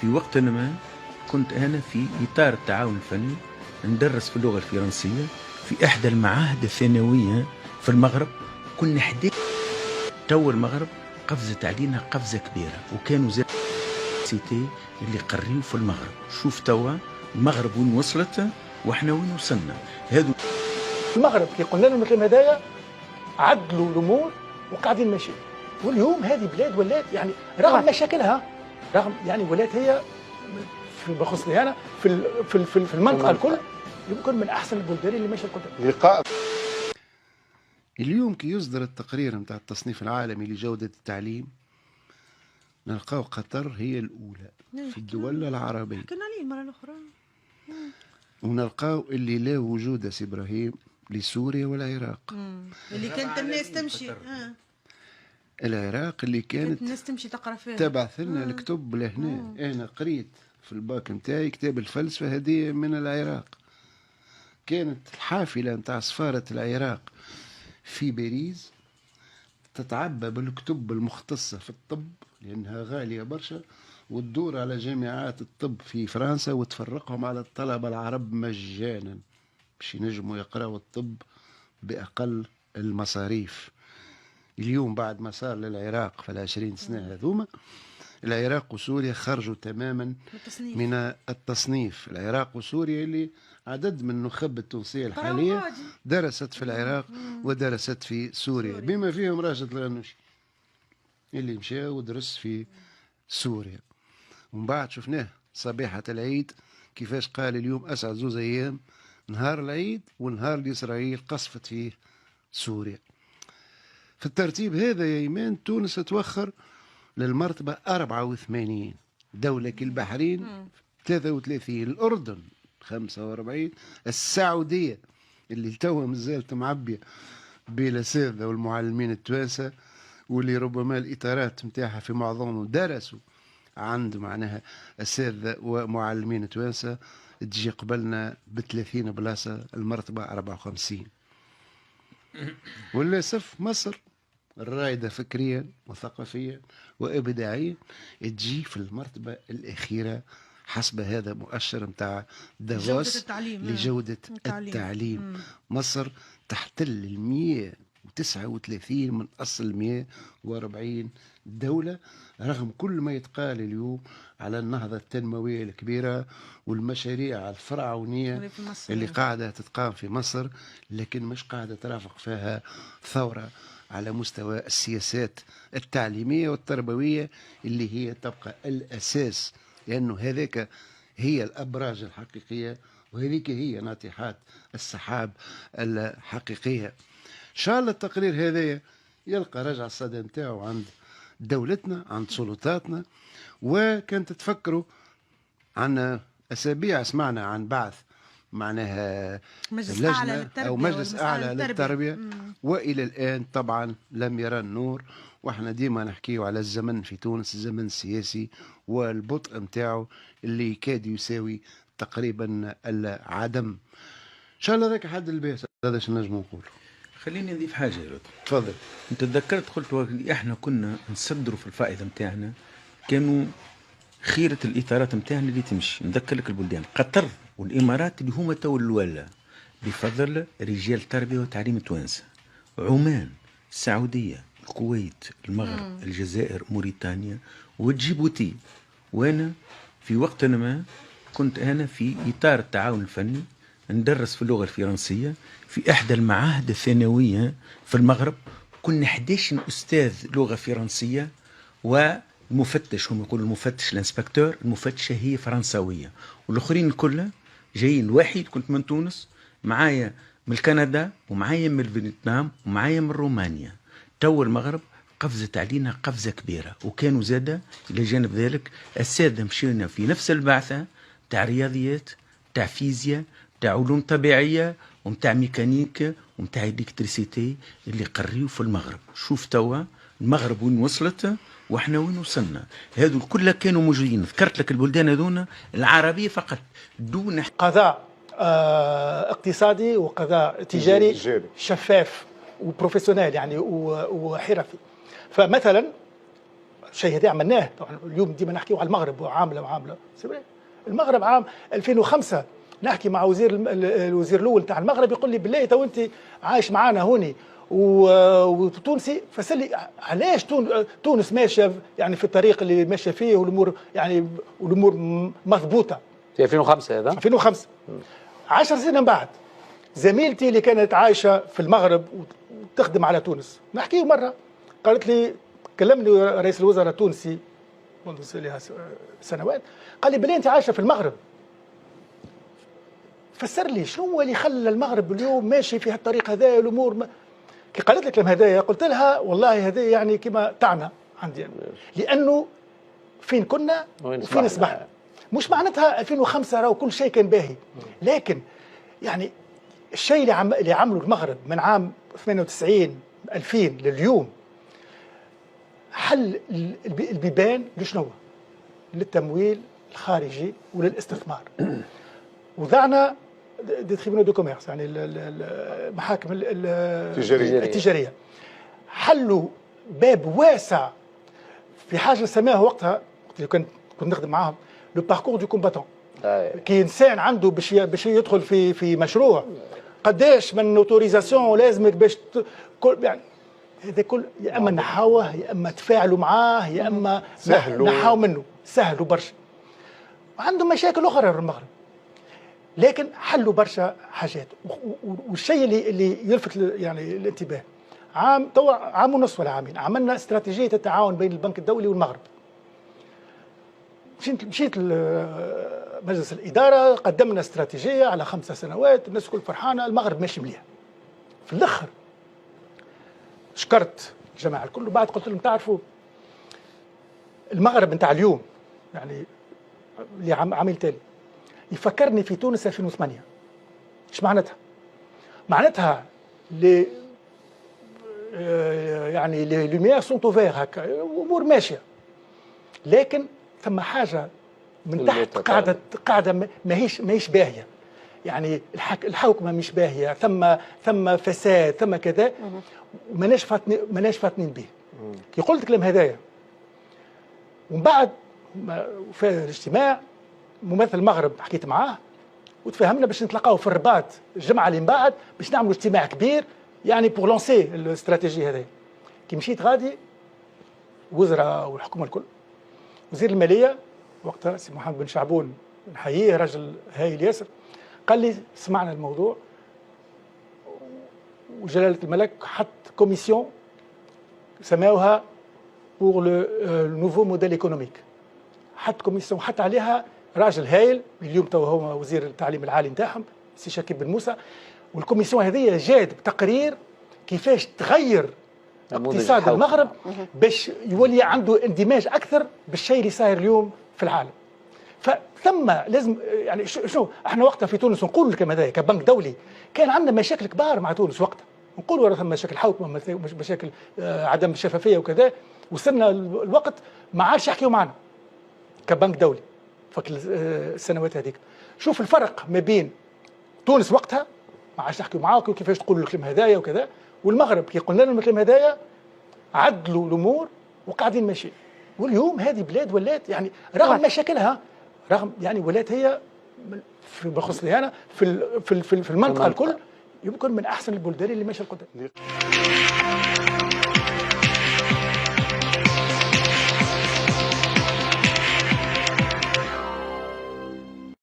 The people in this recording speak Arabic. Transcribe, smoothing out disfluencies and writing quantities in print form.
في وقت ما كنت أنا في إطار التعاون الفني ندرس في اللغة الفرنسية في إحدى المعاهد الثانوية في المغرب. كنا حديث تو المغرب قفزت علينا قفزة كبيرة، وكانوا زي سيتي اللي قريوا في المغرب. شوف توا المغرب وين وصلت واحنا وين وصلنا. هذو المغرب كي قلنا لهم الكلام هدايا عدلوا الامور وقاعدين ماشي. واليوم هذه بلاد ولات يعني رغم مشاكلها، رغم يعني ولات هي في بخصوص انا في المنطقه الكل يمكن من احسن البلدان اللي ماشيه القدام. لقاء اليوم كي يصدر التقرير نتاع التصنيف العالمي لجودة التعليم نلقاو قطر هي الأولى في الدول العربية. حكينا عليه المرة الأخرى. ونلقاو اللي لا وجود سي إبراهيم لسوريا والعراق. اللي كانت الناس تمشي العراق اللي كانت الناس تمشي تقرا فيها تبعث لنا الكتب لهنا. أنا قريت في الباك نتاعي كتاب الفلسفة هدية من العراق. كانت الحافلة نتاع سفارة العراق في باريس تتعبى بالكتب المختصة في الطب لأنها غالية برشا، وتدور على جامعات الطب في فرنسا وتفرقهم على الطلبة العرب مجانا باش ينجموا يقرأوا الطب بأقل المصاريف. اليوم بعد ما صار للعراق في 20 سنة هذوما، العراق وسوريا خرجوا تماما من التصنيف. العراق وسوريا اللي عدد من النخب التونسية الحالية درست في العراق ودرست في سوريا، بما فيهم راشد الغنوشي اللي مشى ودرس في سوريا. ومن بعد شفناه صبيحة العيد كيفاش قال اليوم أسعد زوز أيام، نهار العيد ونهار اللي إسرائيل قصفت فيه سوريا. في الترتيب هذا يا إيمان تونس توخر للمرتبة 84، دولة كالبحرين 33، الأردن 45، السعودية اللي توها مازالت معبية بالأساتذة والمعلمين التوانسة واللي ربما الإطارات متاعها في معظمهم درسوا عند معناها أساتذة ومعلمين توانسة، تجي قبلنا ب30 بلاصة المرتبة 54. وللأسف مصر الرائدة فكريا وثقافيا وإبداعيا تجي في المرتبة الأخيرة حسب هذا مؤشر متاع دافوس لجودة التعليم. مصر تحتل 139 من أصل 140 دولة، رغم كل ما يتقال اليوم على النهضة التنموية الكبيرة والمشاريع الفرعونية اللي قاعدة تتقام في مصر، لكن مش قاعدة ترافق فيها ثورة على مستوى السياسات التعليمية والتربوية اللي هي تبقى الأساس، لأنه هذاك هي الأبراج الحقيقية وهذيك هي ناطحات السحاب الحقيقية. إن شاء الله التقرير هذا يلقى رجع الصدى نتاعو عند دولتنا، عند سلطاتنا. وكانت تفكروا عن أسابيع سمعنا عن بعث معناها لجنة أو مجلس أعلى للتربية وإلى الآن طبعا لم يرى النور. وإحنا ديما نحكيه على الزمن في تونس، الزمن السياسي والبطء متاعه اللي كاد يساوي تقريبا العدم. إن شاء الله ذاك حد الباس. هذا شو نجم نقول. خليني نضيف حاجة يا رضا. تفضل. انت تذكرت قلت احنا كنا نصدروا في الفائدة متاعنا كانوا خيرة الإطارات متاعنا اللي تمشي. نذكر لك البلدان قطر والإمارات اللي هما تو الولا بفضل رجال تربية وتعليم توانسة، عمان، السعودية، الكويت، المغرب، الجزائر، موريتانيا وجيبوتي. وانا في وقت ما كنت انا في إطار التعاون الفني ندرس في اللغة الفرنسية في إحدى المعاهد الثانوية في المغرب. كنا 11 أستاذ لغة فرنسية، والمفتش هم يقولوا المفتش الانسبكتور، المفتشة هي فرنساوية، والآخرين الكل جايين. الوحيد كنت من تونس، معايا من كندا ومعايا من فيتنام ومعايا من رومانيا. تو المغرب قفزت علينا قفزة كبيرة، وكانوا زادة إلى جانب ذلك السادة مشينا في نفس البعثة تاع رياضيات، تاع فيزياء، تاع علوم طبيعية، ومتاع ميكانيك، ومتاع إلكتريسيتي اللي قريوا في المغرب. شوف توا المغرب وين وصلت واحنا وين وصلنا. هذو الكل كانوا موجودين. ذكرت لك البلدان هذونا العربية فقط دون قضاء اقتصادي وقضاء تجاري شفاف وبروفيسيونيل يعني وحرفي. فمثلا الشيء هذا عملناه طبعا. اليوم ديما نحكيو على المغرب وعامله المغرب عام 2005 نحكي مع الوزير الاول تاع المغرب، يقول لي بالله تو انت عايش معانا هوني وتونسي، فسالي علاش تونس ماشيه يعني في الطريق اللي ماشيه فيه، والامور يعني والامور مضبوطه. في 2005 هذا 2005 10 سنين من بعد زميلتي اللي كانت عايشه في المغرب وتخدم على تونس نحكيه مره، قالت لي كلمني رئيس الوزراء التونسي منذ سنوات، قال لي بلي انت عايشه في المغرب، فسر لي شنو هو اللي خلى المغرب اليوم ماشي في هالطريق هذا الامور كي قالت لك لما هدايا قلت لها والله هذا يعني كما تاعنا عندي يعني. لانه فين كنا وفين اصبحنا. مش معناتها 2005 راهو كل شيء كان باهي، لكن يعني الشيء اللي عمله المغرب من عام 98 2000 لليوم حل البيبان لشنو؟ للتمويل الخارجي وللاستثمار. وضعنا دي تريبيونو دو كوميرس يعني المحاكم التجاريه حلوا باب واسع في حاجه سماها وقتها كنت نخدم معاهم لو باركور دو كومباتون. كي انسان عنده باش يدخل في مشروع قداش من اوتوريزاسيون لازمك باش يعني هذا كل يا اما نحاوه يا اما تفاعلوا معاه يا اما نحاو منه سهل برشا. وعندهم مشاكل اخرى المغرب لكن حلوا برشا حاجات. والشيء اللي يلفت يعني الانتباه عام ونصف ولا عامين عملنا استراتيجيه التعاون بين البنك الدولي والمغرب. مشيت مجلس الاداره قدمنا استراتيجيه على 5 سنوات، الناس الكل فرحانه، المغرب ماشي مليح. في الاخر شكرت الجماعه الكل وبعد قلت لهم تعرفوا المغرب نتاع اليوم يعني اللي عامل تالي يفكرني في تونس 2008. ايش معناتها؟ معناتها يعني لي لوميير سون اوفير هكا امور ماشيه، لكن ثم حاجه من تحت قاعده ماهيش باهيه. يعني الحوكمه مش باهيه، ثم فساد، ثم كذا ماناش فاتنين به. كي قلت الكلام هذايا ومن بعد في الاجتماع ممثل المغرب حكيت معاه وتفاهمنا باش نتلاقاو في الرباط الجمعه اللي من بعد باش نعملوا اجتماع كبير يعني بور لونسي الاستراتيجيه هذه. كي مشيت غادي وزراء والحكومه الكل، وزير الماليه وقتها سي محمد بن شعبون نحييه رجل هايل ياسر، قال لي سمعنا الموضوع وجلاله الملك حط كوميسيون سماوها بور لو نوفو موديل ايكونوميك. حط كوميسيون حط عليها راجل هايل اليوم تو هو وزير التعليم العالي نتاعهم سي شكيب بن موسى. والكوميسيون هذه جات بتقرير كيفاش تغير اقتصاد المغرب باش يولي عنده اندماج اكثر بالشيء اللي صاير اليوم في العالم. فثم لازم يعني شنو احنا وقتها في تونس نقول الكلام هذا كبنك دولي كان عندنا مشاكل كبار مع تونس وقتها، نقولوا ثم مشاكل حوكمه مشاكل عدم الشفافيه وكذا. وصلنا الوقت ما عادش يحكيوا معنا كبنك دولي فك السنوات هذيك. شوف الفرق ما بين تونس وقتها ما عادش يحكيوا معاك وكيفاش تقولوا الكلام هذايا وكذا، والمغرب كي قلنا لهم الكلام هذايا عدلوا الامور وقاعدين ماشيين. واليوم هذه بلاد ولات يعني رغم مشاكلها رغم يعني ولات هي بخصوص لي انا في المنطقه الكل يمكن من احسن البلدان اللي ماشيه القدام.